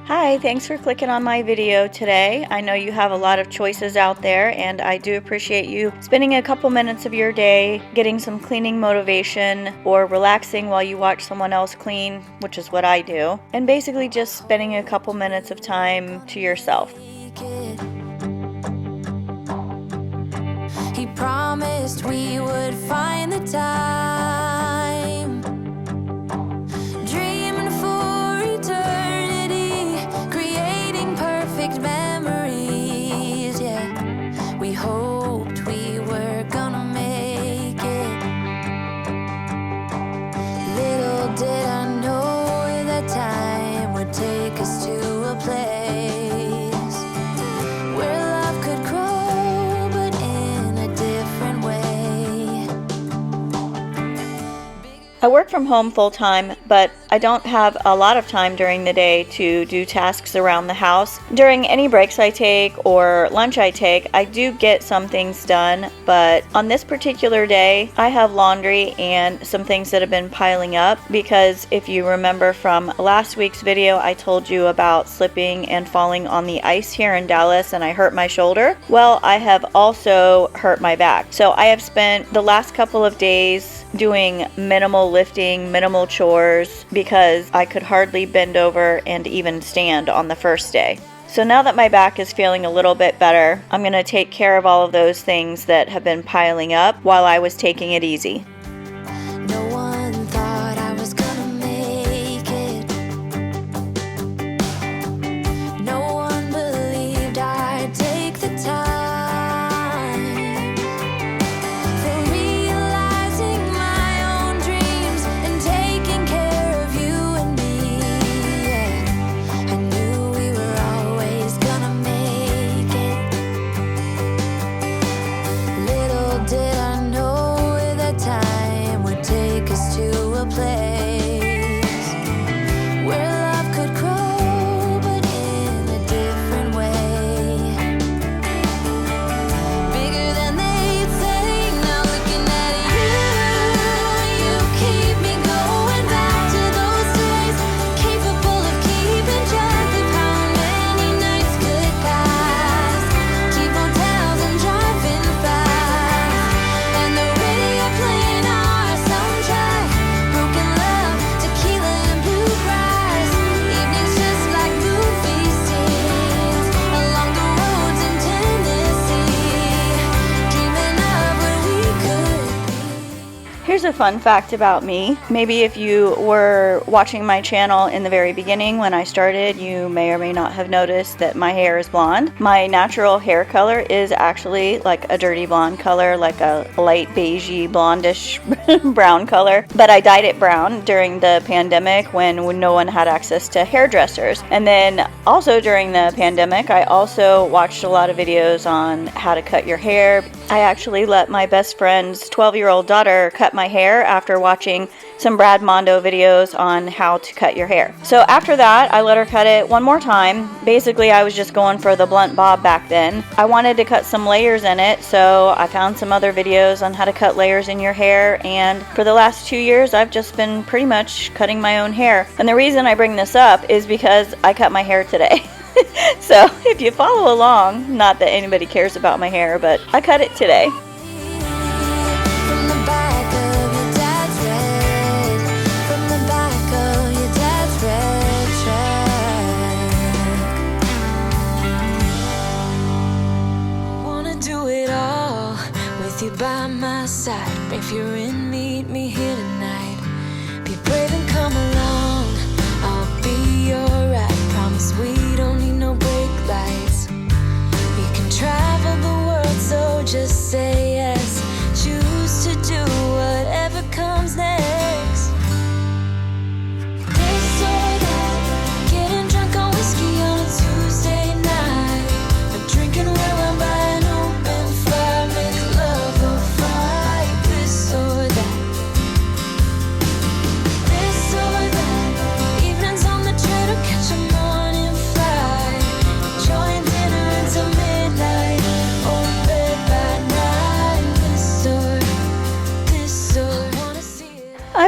Hi, thanks for clicking on my video today. I know you have a lot of choices out there, and I do appreciate you spending a couple minutes of your day getting some cleaning motivation or relaxing while you watch someone else clean, which is what I do, and basically just spending a couple minutes of time to yourself. He promised we would find the time, dreaming for eternity, creating perfect memories. Yeah, we hoped we were gonna make it. Little did I know that time would take us to a place where love could grow, but in a different way. I work from home full-time, but I don't have a lot of time during the day to do tasks around the house. During any breaks I take or lunch I take, I do get some things done, but on this particular day, I have laundry and some things that have been piling up because if you remember from last week's video, I told you about slipping and falling on the ice here in Dallas and I hurt my shoulder. Well, I have also hurt my back. So I have spent the last couple of days doing minimal lifting, minimal chores, because I could hardly bend over and even stand on the first day. So now that my back is feeling a little bit better, I'm going to take care of all of those things that have been piling up while I was taking it easy. No one thought I was gonna make it. No one believed I'd take the time for realizing my own dreams and taking care of you and me. Yeah, I knew we were always gonna make it. Little did I know that time would take us to a place where love could grow, but in a different way. Bigger than they'd say. Now looking at you, you keep me going back to those days, capable of keeping track of how many nights could pass. T-bone towels and driving fast, and the radio playing our soundtrack. Broken love, tequila and bluegrass. Evenings just like movie scenes along the roads in Tennessee, dreaming of what we could be. Here's a fun fact about me. Maybe if you were watching my channel in the very beginning when I started, you may or may not have noticed that my hair is blonde. My natural hair color is actually like a dirty blonde color, like a light beigey blondish brown color. But I dyed it brown during the pandemic when no one had access to hairdressers. And then also during the pandemic, I also watched a lot of videos on how to cut your hair. I actually let my best friend's 12-year-old daughter cut my hair after watching some Brad Mondo videos on how to cut your hair. So after that, I let her cut it one more time. Basically, I was just going for the blunt bob back then. I wanted to cut some layers in it, so I found some other videos on how to cut layers in your hair, and for the last 2 years, I've just been pretty much cutting my own hair. And the reason I bring this up is because I cut my hair today. So if you follow along, not that anybody cares about my hair, but I cut it today. From the back of your dad's red, from the back of your dad's red track. Wanna do it all with you by my side. If you're in, meet me here tonight. Be brave and come along, I'll be your ride. Promise we don't need no brake lights. We can travel the world, so just say yes. Choose to do whatever comes next. This or that, getting drunk on whiskey on a Tuesday night, or drinking red wine by an open fire, make love or fight. This or that. This or that, evenings on the train or catch a morning flight, enjoying dinner until midnight, or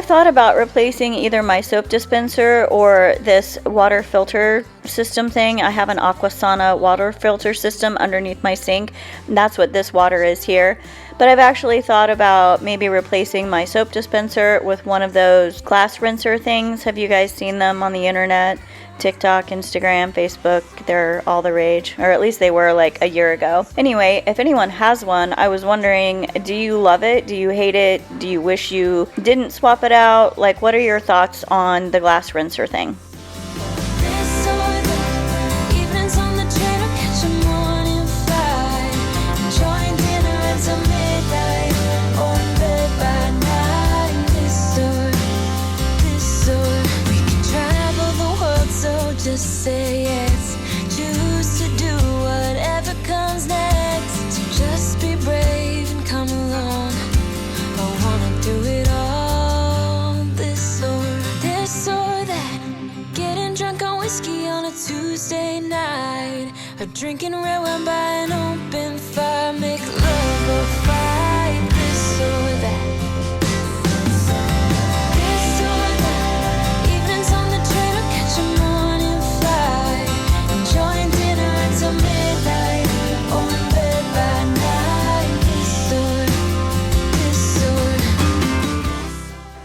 thought about replacing either my soap dispenser or this water filter system thing. I have an Aquasana water filter system underneath my sink. That's what this water is here. But I've actually thought about maybe replacing my soap dispenser with one of those glass rinser things. Have you guys seen them on the internet? TikTok, Instagram, Facebook, they're all the rage, or at least they were like a year ago. Anyway, if anyone has one, I was wondering, do you love it? Do you hate it? Do you wish you didn't swap it out? Like, what are your thoughts on the glass rinser thing? Just say yes, choose to do whatever comes next. Just be brave and come along. I wanna do it all, this or that. Getting drunk on whiskey on a Tuesday night, or drinking red wine by an open fire. Make love or fight, this or that.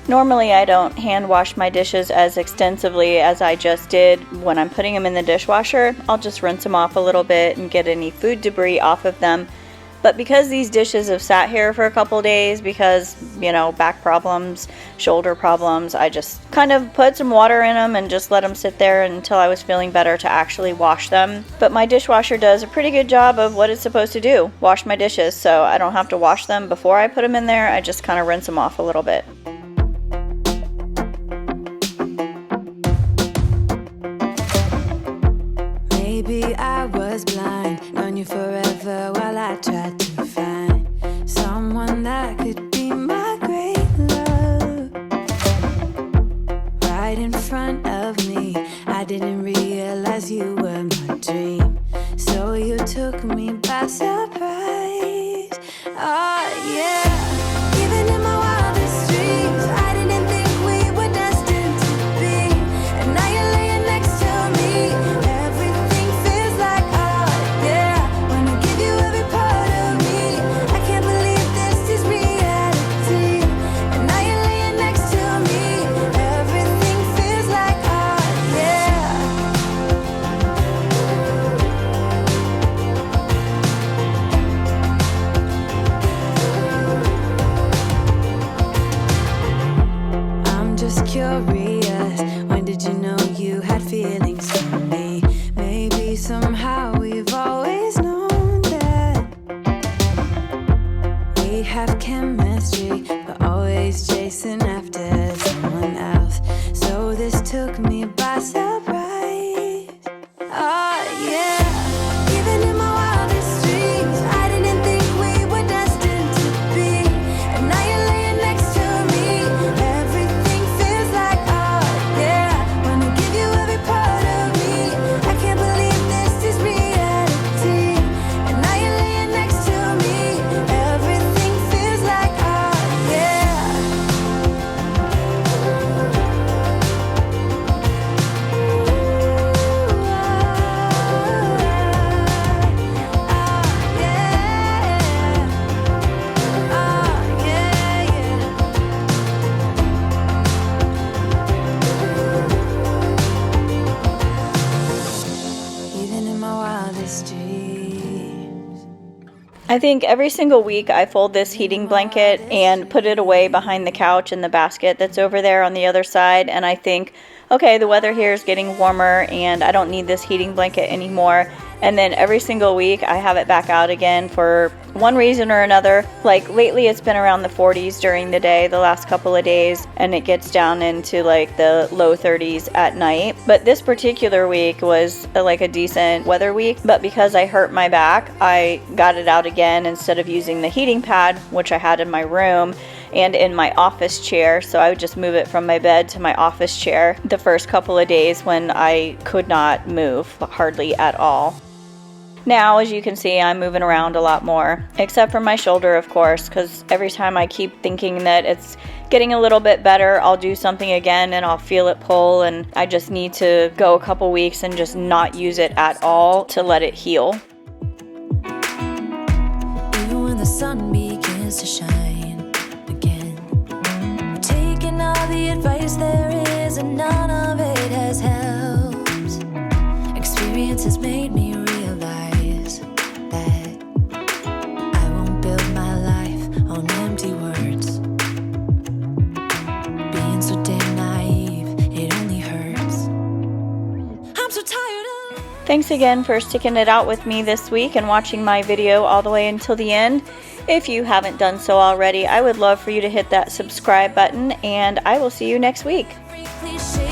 Normally I don't hand wash my dishes as extensively as I just did. When I'm putting them in the dishwasher, I'll just rinse them off a little bit and get any food debris off of them. But because these dishes have sat here for a couple days because, you know, back problems, shoulder problems, I just kind of put some water in them and just let them sit there until I was feeling better to actually wash them. But my dishwasher does a pretty good job of what it's supposed to do, wash my dishes, so I don't have to wash them before I put them in there. I just kind of rinse them off a little bit. Maybe I was blind, known you forever while I tried to find someone that could be my great love. Right in front of me, I didn't realize you were my dream, so you took me by surprise. Oh yeah, even in my wildest dreams, I didn't think we were destined to be, and now you're laying next to me. Curious, when did you know you had feelings for me? Maybe somehow we've always known that we have chemistry, but always chasing after someone else. So this took me by surprise. Oh yeah, even in my wildest dreams, I didn't think we were destined to be, and now you're laying next to me. Everything feels like oh yeah, wanna give you every part of me. I can't believe this is reality, and now you're laying next to me. Everything feels like oh yeah. Even in my wildest dreams. I think every single week I fold this heating blanket and put it away behind the couch in the basket that's over there on the other side, and I think, okay, the weather here is getting warmer and I don't need this heating blanket anymore. And then every single week I have it back out again for one reason or another. Like lately it's been around the 40s during the day the last couple of days, and it gets down into like the low 30s at night. But this particular week was like a decent weather week, but because I hurt my back, I got it out again instead of using the heating pad, which I had in my room and in my office chair. So I would just move it from my bed to my office chair the first couple of days when I could not move hardly at all. Now, as you can see, I'm moving around a lot more, except for my shoulder, of course, because every time I keep thinking that it's getting a little bit better. I'll do something again and I'll feel it pull, and I just need to go a couple weeks and just not use it at all to let it heal. Even when the sun begins to shine again, taking all the advice there is and none of it has helped. Experience has made me realize that I won't build my life on empty words. Being so damn naive, it only hurts. I'm so tired of... Thanks again for sticking it out with me this week and watching my video all the way until the end. If you haven't done so already, I would love for you to hit that subscribe button, and I will see you next week. Every cliche